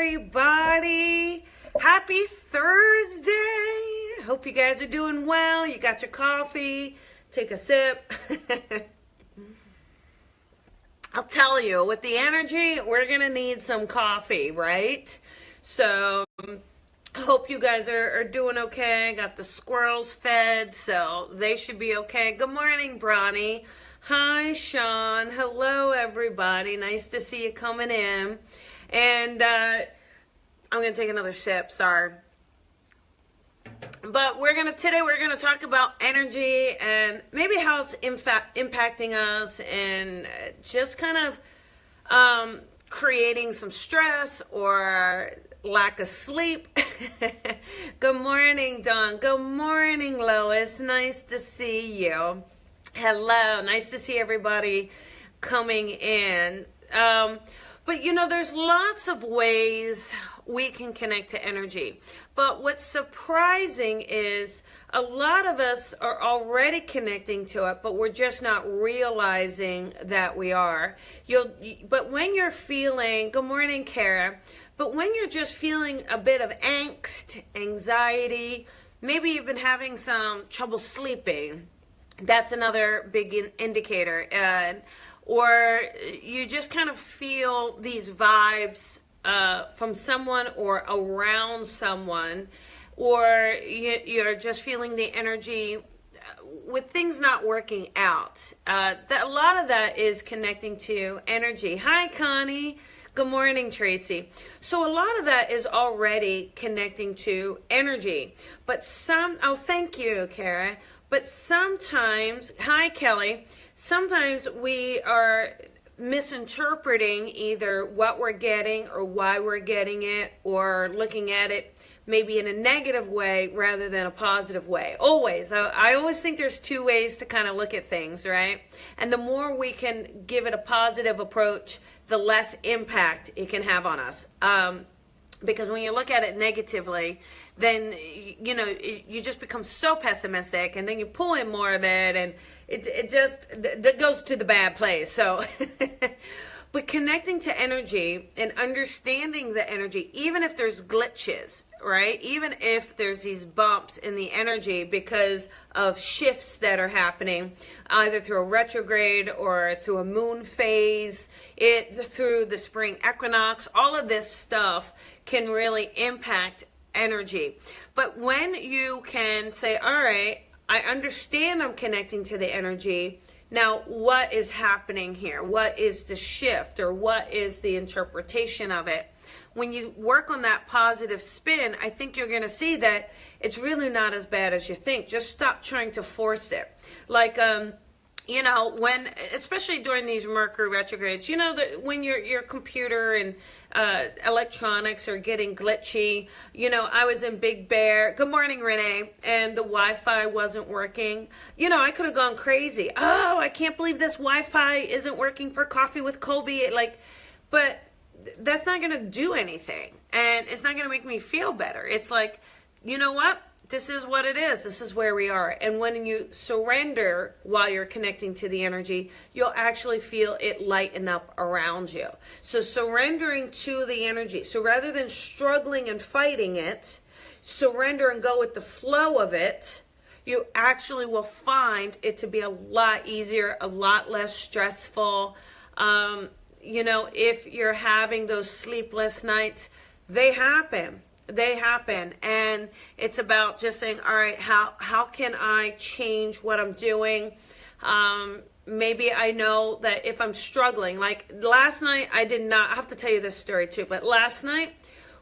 everybody. Happy Thursday. Hope you guys are doing well. You got your coffee. Take a sip. I'll tell you, with the energy, we're going to need some coffee, right? So, hope you guys are doing okay. Got the squirrels fed, so they should be okay. Good morning, Bronny. Hi, Sean. Hello, everybody. Nice to see you coming in. And I'm going to take another sip. Sorry. But today we're going to talk about energy and maybe how it's impacting us and just kind of creating some stress or lack of sleep. Good morning, Dawn. Good morning, Lois. Nice to see you. Hello. Nice to see everybody coming in. But there's lots of ways we can connect to energy. But what's surprising is a lot of us are already connecting to it, but we're just not realizing that we are. But when you're feeling, good morning, Kara, but when you're just feeling a bit of angst, anxiety, maybe you've been having some trouble sleeping, that's another big indicator. Or you just kind of feel these vibes from someone or around someone, or you're just feeling the energy with things not working out. A lot of that is connecting to energy. Hi, Connie. Good morning, Tracy. So a lot of that is already connecting to energy. But thank you, Kara. But sometimes, hi, Kelly. Sometimes we are misinterpreting either what we're getting or why we're getting it, or looking at it maybe in a negative way rather than a positive way. I always think there's two ways to kind of look at things, right? And the more we can give it a positive approach, the less impact it can have on us. Because when you look at it negatively, then you just become so pessimistic, and then you pull in more of it, and it just goes to the bad place. So but connecting to energy and understanding the energy, even if there's glitches, right? Even if there's these bumps in the energy because of shifts that are happening, either through a retrograde or through a moon phase, through the spring equinox, all of this stuff can really impact energy. But when you can say, all right, I understand I'm connecting to the energy. Now, what is happening here? What is the shift, or what is the interpretation of it? When you work on that positive spin, I think you're going to see that it's really not as bad as you think. Just stop trying to force it. Like, when, especially during these Mercury retrogrades, that when your computer and electronics are getting glitchy. I was in Big Bear. Good morning, Renee. And the Wi-Fi wasn't working. I could have gone crazy. Oh, I can't believe this Wi-Fi isn't working for Coffee with Colby. But that's not going to do anything. And it's not going to make me feel better. It's like, you know what? This is what it is. This is where we are. And when you surrender while you're connecting to the energy, you'll actually feel it lighten up around you. So surrendering to the energy. So rather than struggling and fighting it, surrender and go with the flow of it. You actually will find it to be a lot easier, a lot less stressful. If you're having those sleepless nights, they happen. And it's about just saying, all right, how can I change what I'm doing? Maybe I know that if I'm struggling, like last night, I have to tell you this story too, but last night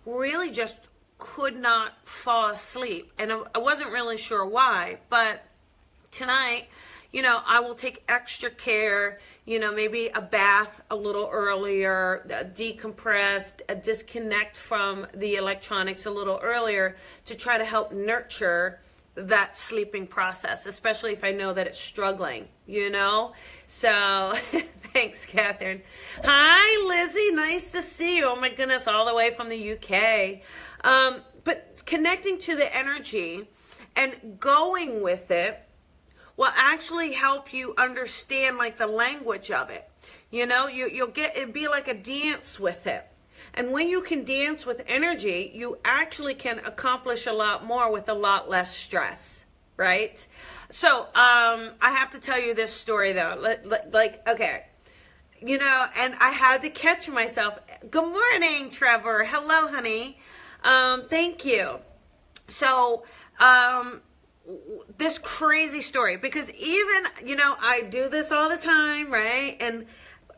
really just could not fall asleep, and I wasn't really sure why, but tonight, I will take extra care, maybe a bath a little earlier, decompress, disconnect from the electronics a little earlier to try to help nurture that sleeping process, especially if I know that it's struggling, So, thanks, Catherine. Hi, Lizzie. Nice to see you. Oh, my goodness, all the way from the UK. But connecting to the energy and going with it will actually help you understand like the language of it. You'll get, it'd be like a dance with it. And when you can dance with energy, you actually can accomplish a lot more with a lot less stress, right? So I have to tell you this story though. Okay, and I had to catch myself. Good morning, Trevor. Hello, honey. Thank you. So this crazy story, because even, I do this all the time, right? And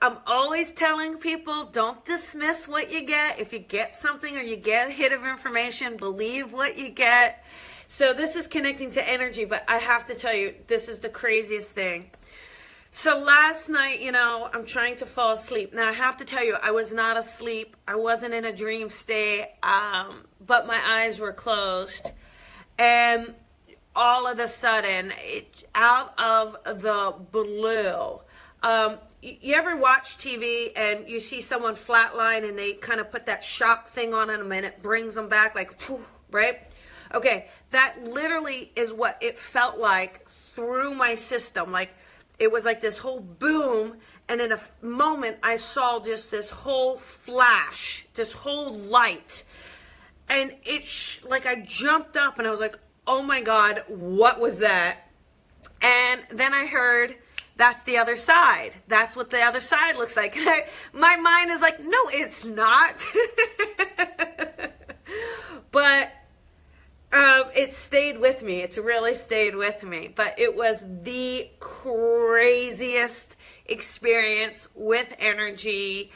I'm always telling people, don't dismiss what you get. If you get something or you get a hit of information, believe what you get. So this is connecting to energy, but I have to tell you, this is the craziest thing. So last night, I'm trying to fall asleep. Now I have to tell you, I was not asleep. I wasn't in a dream state, but my eyes were closed. And all of a sudden, out of the blue, you ever watch TV and you see someone flatline and they kind of put that shock thing on them and it brings them back like, right? Okay, that literally is what it felt like through my system. Like it was like this whole boom, and in a moment I saw just this whole flash, this whole light. And like I jumped up and I was like, oh my God, what was that? And then I heard, that's the other side. That's what the other side looks like. My mind is like, no, it's not. But it stayed with me. It's really stayed with me. But it was the craziest experience with energy,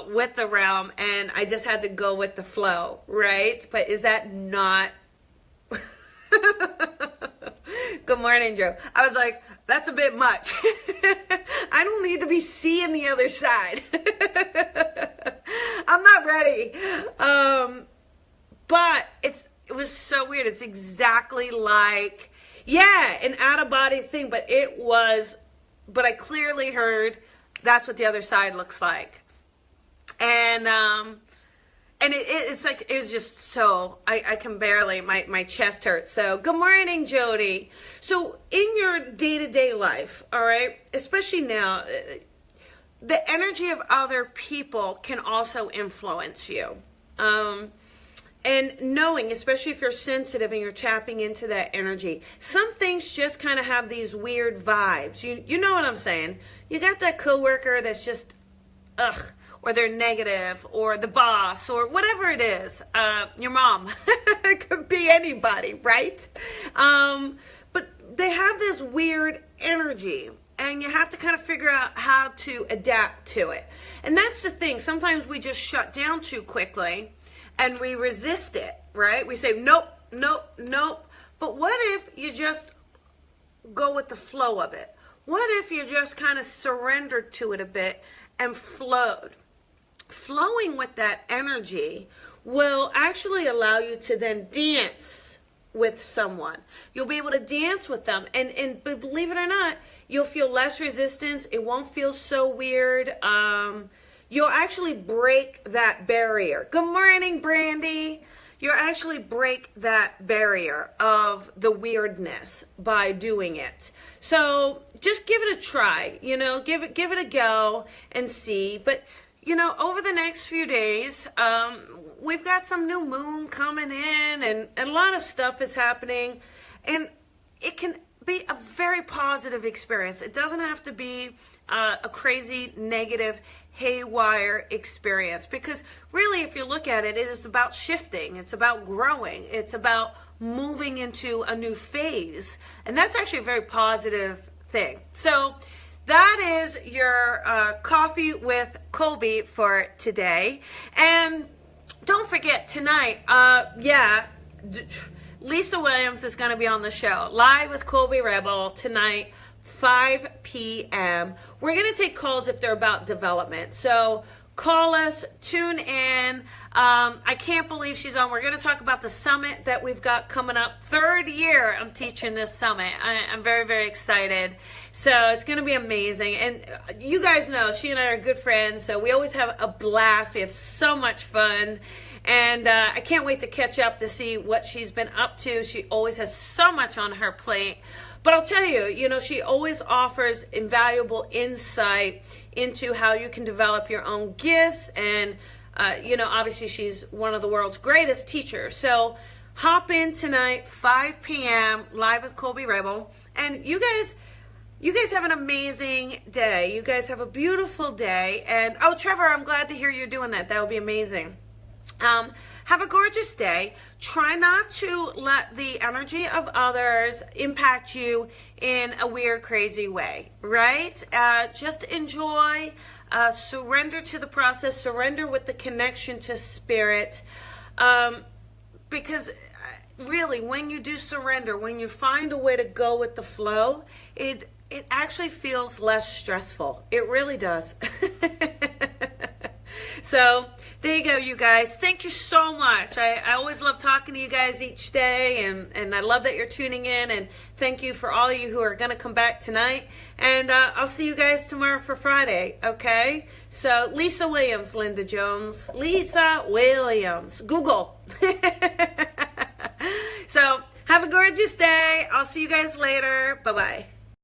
with the realm. And I just had to go with the flow, right? But is that not... Good morning, Joe. I was like, that's a bit much. I don't need to be seeing the other side. I'm not ready. But it was so weird. It's exactly like, an out-of-body thing, but I clearly heard that's what the other side looks like. And it's like, it was just so, I can barely, my chest hurts. So good morning, Jody. So in your day-to-day life, all right, especially now, the energy of other people can also influence you. And knowing, especially if you're sensitive and you're tapping into that energy, some things just kind of have these weird vibes. You know what I'm saying? You got that coworker that's just, or they're negative, or the boss, or whatever it is, your mom. It could be anybody, right? But they have this weird energy, and you have to kind of figure out how to adapt to it. And that's the thing. Sometimes we just shut down too quickly, and we resist it, right? We say, nope, nope, nope. But what if you just go with the flow of it? What if you just kind of surrendered to it a bit and flowed? Flowing with that energy will actually allow you to then dance with someone. You'll be able to dance with them, and believe it or not, you'll feel less resistance. It won't feel so weird. You'll actually break that barrier. Good morning, Brandy. You'll actually break that barrier of the weirdness by doing it. So just give it a try, give it a go and see. But over the next few days, we've got some new moon coming in, and a lot of stuff is happening, and it can be a very positive experience. It doesn't have to be a crazy, negative, haywire experience, because really, if you look at it, it is about shifting. It's about growing. It's about moving into a new phase, and that's actually a very positive thing. So that is your coffee with Colby for today. And don't forget, tonight, Lisa Williams is going to be on the show, live with Colby Rebel tonight, 5 p.m. We're going to take calls if they're about development. So call us, tune in. I can't believe she's on. We're going to talk about the summit that we've got coming up. 3rd year I'm teaching this summit. I'm very, very excited. So it's going to be amazing. And you guys know she and I are good friends, so we always have a blast. We have so much fun. And I can't wait to catch up to see what she's been up to. She always has so much on her plate. But I'll tell you, she always offers invaluable insight into how you can develop your own gifts and obviously she's one of the world's greatest teachers. So hop in tonight, 5 p.m., live with Colby Rebel. And you guys have an amazing day. You guys have a beautiful day. And, oh, Trevor, I'm glad to hear you're doing that. That would be amazing. Have a gorgeous day. Try not to let the energy of others impact you in a weird, crazy way, right? Just enjoy, surrender to the process, surrender with the connection to spirit, because really, when you do surrender, when you find a way to go with the flow, it actually feels less stressful. It really does. So there you go, you guys. Thank you so much. I always love talking to you guys each day, and I love that you're tuning in, and thank you for all of you who are going to come back tonight. And I'll see you guys tomorrow for Friday, okay? So Lisa Williams, Linda Jones. Lisa Williams. Google. So have a gorgeous day. I'll see you guys later. Bye-bye.